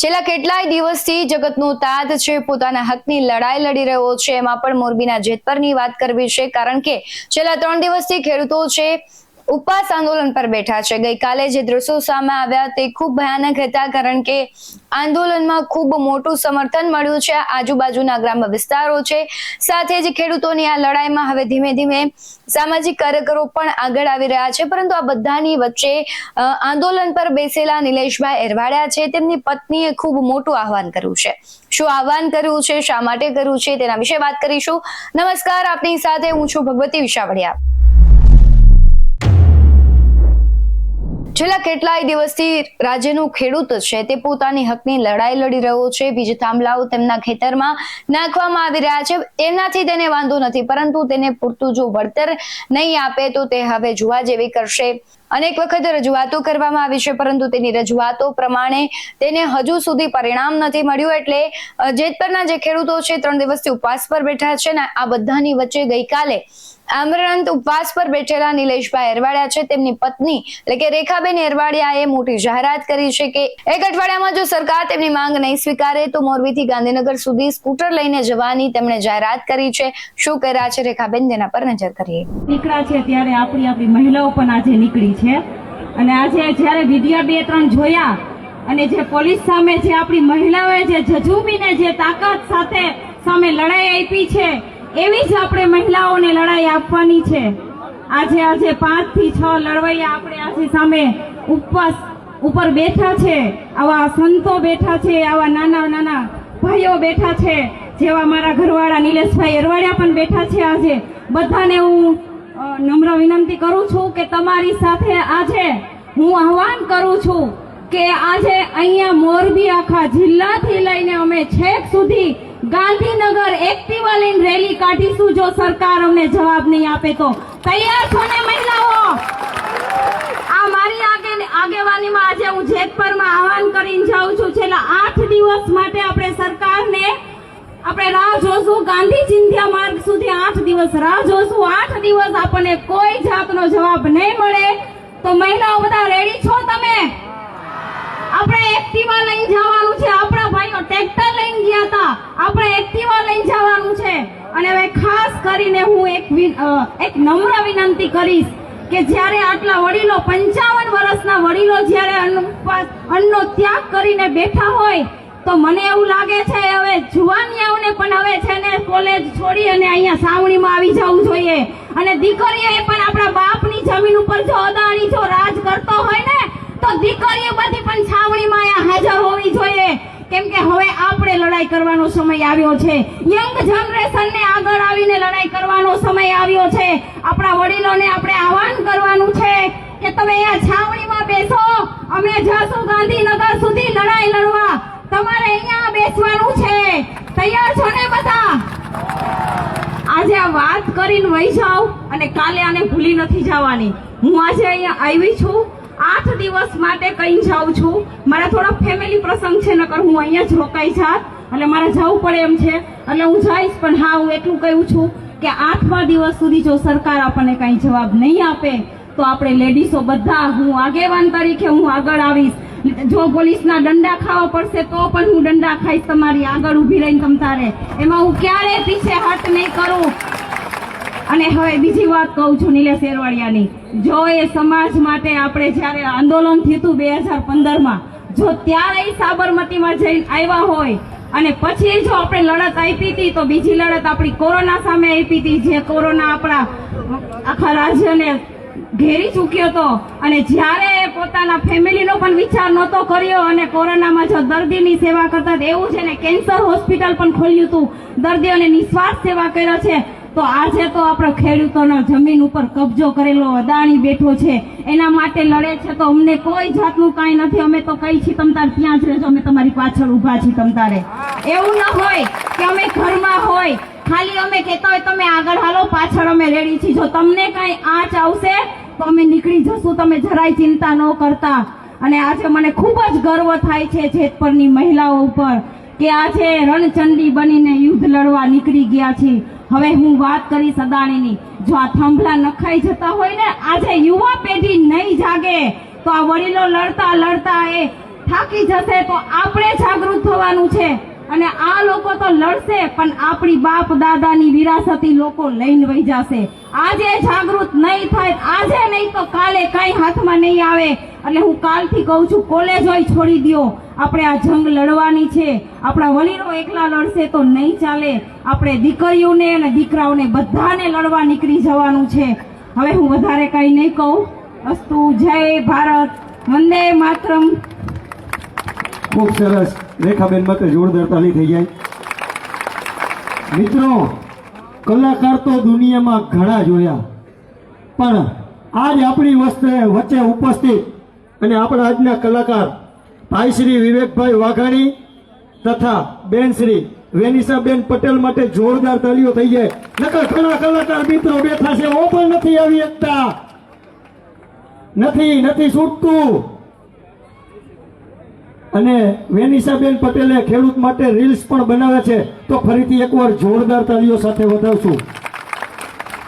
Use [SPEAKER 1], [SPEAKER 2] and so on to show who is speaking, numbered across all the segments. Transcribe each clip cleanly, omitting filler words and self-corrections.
[SPEAKER 1] છેલ્લા કેટલાય દિવસથી જગતનો તાત છે પોતાના હકની લડાઈ લડી રહ્યો છે। એમાં પણ મોરબીના જેતપરની વાત કરવી છે, કારણ કે છેલ્લા 3 દિવસથી ખેડૂતો છે ઉપવાસ આંદોલન પર બેઠા છે। ગઈકાલે જે દ્રશ્યો સામે આવ્યા તે ખૂબ ભયાનક હતા, કારણ કે આંદોલનમાં ખૂબ મોટું સમર્થન મળ્યું છે આજુબાજુના ગ્રામ્ય વિસ્તારો છે। સાથે જ ખેડૂતોની આ લડાઈમાં હવે ધીમે ધીમે સામાજિક કાર્યકરો પણ આગળ આવી રહ્યા છે। પરંતુ આ બધાની વચ્ચે આંદોલન પર બેસેલા નિલેશભાઈ એરવાડિયા છે, તેમની પત્નીએ ખૂબ મોટું આહવાન કર્યું છે। શું આહવાન કર્યું છે, શા માટે કર્યું છે, તેના વિશે વાત કરીશું। નમસ્કાર, આપની સાથે હું છું ભગવતી વિશાવડિયા। છેલ્લા કેટલાય દિવસથી રાજ્યનો ખેડૂત છે તે પોતાની હકની લડાઈ લડી રહ્યો છે। બીજ થાંભલાઓ તેમના ખેતરમાં નાખવામાં આવી રહ્યા છે, તેનાથી તેને વાંધો નથી, પરંતુ તેને પૂરતું જો વળતર નહીં આપે તો તે હવે જુવા જેવી કરશે। અનેક વખત રજૂઆતો કરવામાં આવી છે, પરંતુ તેની રજૂઆતો પ્રમાણે તેને હજુ સુધી પરિણામ નથી મળ્યું। એટલે જેતપરના જે ખેડૂતો છે 3 દિવસથી ઉપવાસ પર બેઠા છે ને આ બધાની વચ્ચે ગઈકાલે આમરણાંત ઉપવાસ પર બેઠેલા નિલેશભાઈ એરવાડિયા છે, તેમની પત્ની એટલે કે રેખાબેન એરવાડિયાએ મોટી જાહેરાત કરી છે કે 1 અઠવાડિયામાં જો સરકાર તેમની માંગ નહીં સ્વીકારે તો મોરબીથી ગાંધીનગર સુધી સ્કૂટર લઈને જવાની તેમણે જાહેરાત કરી છે। શું કર્યા છે રેખાબેન, તેના પર નજર કરીએ।
[SPEAKER 2] નીકળ્યા છે ત્યારે આપણી મહિલાઓ પણ આજે નીકળી છે, અને આજે જ્યારે વિડિયા 2-3 જોયા અને જે પોલીસ સામે જે આપણી મહિલાઓએ જે જજુમીને જે તાકાત સાથે સામે લડાઈ આપી છે, એવી જ આપણે મહિલાઓને લડાઈ આપવાની છે। આજે 5 થી 6 લડવૈયા આપણે આજે સામે ઉપવાસ ઉપર બેઠા છે, આવા સંતો બેઠા છે, આવા નાના ભાઈઓ બેઠા છે, જેવા મારા ઘરવાળા નિલેશભાઈ એરવાડિયા પણ બેઠા છે। આજે બધાને હું નમ્ર વિનંતી કરું છું કે તમારી સાથે આજે હું આહવાન કરું છું કે આજે અહીંયા મોરબી આખા જિલ્લાથી લઈને અમે છેક સુધી ગાંધીનગર એક્ટિવા લઈને રેલી કાઢીશું જો સરકાર અમને જવાબ નહીં આપે તો। તૈયાર છો ને મહિલાઓ? આ મારી આગેવાનીમાં આજે હું જેતપરમાં આહવાન કરીને જાઉં છું। છેલ્લા 8 દિવસ માટે આપણે સરકારને આપણે રાહ જોશું, ગાંધી ચિંધ્યા માર્ગ સુધી 8 દિવસ રાહ જોશું। 8 દિવસ આપણને કોઈ જાતનો જવાબ નહીં મળે તો મહિલાઓ બધા રેડી છો તમે? આપણે એક્ટિવા લઈને જવાનું છે, આપણા ભાઈઓ ટ્રેક્ટર લઈને ગયા હતા, આપણે એક્ટિવા લઈને જવાનું છે। અને હવે ખાસ કરીને હું એક નમ્ર વિનંતી કરીશ કે જ્યારે આટલા વડીલો 55 વર્ષના વડીલો જ્યારે અન્નનો ત્યાગ કરીને બેઠા હોય તો મને એવું લાગે છે હવે જુવાનિયાઓને પણ હવે છે ને કોલેજ છોડી અને અહીંયા સાવણીમાં આવી જવું જોઈએ। અને દીકરીઓએ પણ આપણા બાપની જમીન ઉપર જો અદાણી જો રાજ કરતો હોય ને તો દીકરીઓ બધી પણ છાવણીમાં અહીંયા હાજર હોવી જોઈએ, કેમ કે હવે આપણે લડાઈ કરવાનો સમય આવ્યો છે। યંગ જનરેશનને આગળ આવીને લડાઈ કરવાનો સમય આવ્યો છે। આપણા વડીલોને આપણે આહવાન કરવાનું છે કે તમે અહીંયા છાવણીમાં બેસો, અમે જશું ગાંધીનગર સુધી લડાઈ લડવા, તમારે અહીંયા બેસવાનું છે। તૈયાર છો ને બધા? આજે આ વાત કરીને વહી જાવ અને કાલે આને ભૂલી નથી જવાની। હું આજે અહીંયા આવી છું 8 દિવસ માટે કઈ જાઉં છું, મારા થોડા ફેમિલી પ્રસંગ છે, નકર હું અહીંયા જ રોકાઈ જાત, એટલે મારે જવું પડે એમ છે, એટલે હું જઈશ। પણ હા, હું એટલું કહું છું કે 8મા દિવસ સુધી જો સરકાર આપણને કઈ જવાબ નહીં આપે તો આપણે લેડીઝો બધા, હું આગેવાન તરીકે હું આગળ આવીશ। જો પોલીસના દંડા ખાવા પડશે તો પણ હું દંડા ખાઈશ તમારી આગળ ઊભી રહીને તમતારે, એમાં હું ક્યારે પીછે હટ નહીં કરું। અને હવે બીજી વાત કહું છું નિલેશ એરવાડિયાની, જો એ સમાજ માટે આપણે જ્યારે આંદોલન થયું હતું 2015માં, જો ત્યારે સાબરમતીમાં જઈને આવ્યા હોય અને પછી જો આપણે લડત આપી હતી તો બીજી લડત આપણી કોરોના સામે આપી હતી, જે કોરોના આપણા આખા રાજ્યને ઘેરી ચૂક્યો હતો। અને જ્યારે પોતાના ફેમિલીનો પણ વિચાર નહોતો કર્યો અને કોરોનામાં જો દર્દીની સેવા કરતા, એવું છે ને કેન્સર હોસ્પિટલ પણ ખોલ્યું હતું, દર્દીઓને નિસ્વાર્થ સેવા કર્યો છે। તો આજે તો આપણો ખેડૂતોનો જમીન ઉપર કબજો કરેલો અદાણી બેઠો છે, એના માટે લડે છે, તો અમને કોઈ જાતનું કાંઈ નથી। અમે તો કઈ છીએ તમતાર ત્યાં જ રહેજો, અમે તમારી પાછળ ઊભા છીએ તમતારે। એવું ન હોય કે અમે ઘરમાં હોય ખાલી અમે કહેતા હોય તમે આગળ હાલો, પાછળ અમે રેડી છીએ, જો તમને કાંઈ આંચ આવશે તો અમે નીકળી જશું, તમે જરાય ચિંતા ન કરતા। અને આજે મને ખૂબ જ ગર્વ થાય છે જેતપરની મહિલાઓ ઉપર કે આજે રણચંડી બનીને યુદ્ધ લડવા નીકળી ગયા છીએ। હવે હું વાત કરીશ અદાણીની, જો આ થાંભલા નખાઈ જતા હોય ને, આજે યુવા પેઢી નહીં જાગે તો આ વડીલો લડતા લડતા એ થાકી જશે, તો આપણે જાગૃત જવાનું છે અને આ લોકો તો લડશે પણ આપણી બાપ દાદાની વિરાસતી લોકો લઈને વહી જશે. આજે જાગૃત નહીં થાય, આજે નહીં તો કાલે કઈ હાથમાં નહીં આવે. એટલે હું કાલથી કહું છું, કોલેજ હોય છોડી દ્યો, આપણે આ જંગ લડવાની છે. આપણા વડીલો એકલા લડશે તો નહીં ચાલે. આપણે દીકરીઓને અને દીકરાઓને બધાને લડવા નીકળી જવાનું છે. હવે હું વધારે કઈ નહીં કહું. અસ્તુ. જય ભારત. વંદે માતરમ.
[SPEAKER 3] ખૂબ સરસ. રેખાબેન માટે જોરદાર તાલી થઈ જાય. મિત્રો, કલાકાર તો દુનિયામાં ઘણા જોયા, પણ આજ આપણી વચ્ચે ઉપસ્થિત અને આપણા આજના કલાકાર ભાઈ શ્રી વિવેકભાઈ વાઘાણી તથા બેન શ્રી વેનિસાબેન પટેલ માટે જોરદાર તાલીઓ થઈ જાય. નકર ઘણા કલાકાર મિત્રો બેઠા છે, ઓ પણ નથી આવી શકતા, નથી છૂટતું. અને વેનિસાબેન પટેલે ખેડૂત માટે રીલ્સ પણ બનાવે છે, તો ફરીથી એકવાર જોરદાર તાલીઓ સાથે વધાવશું.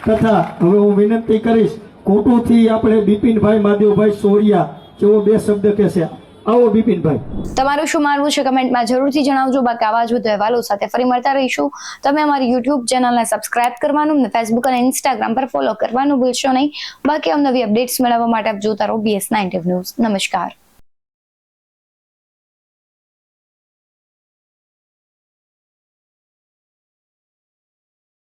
[SPEAKER 3] તથા હવે હું વિનંતી કરીશ, કોટોથી આપણે બિપિનભાઈ માધવભાઈ સોરિયા જેવો બે શબ્દ કહેશે. આવો બિપિનભાઈ.
[SPEAKER 1] તમારું શું માનવું છે કમેન્ટમાં જરૂરથી જણાવજો. બાકી આવા જ વધુ અહેવાલો સાથે ફરી મળતા રહીશું. તમે અમારી યુટ્યુબ ચેનલને સબસ્ક્રાઇબ કરવાનું અને ફેસબુક અને ઇન્સ્ટાગ્રામ પર ફોલો કરવાનું ભૂલશો નહીં. બાકી નવી અપડેટ્સ મેળવવા માટે આપ જોતા રહો BS9 ન્યૂઝ. નમસ્કાર.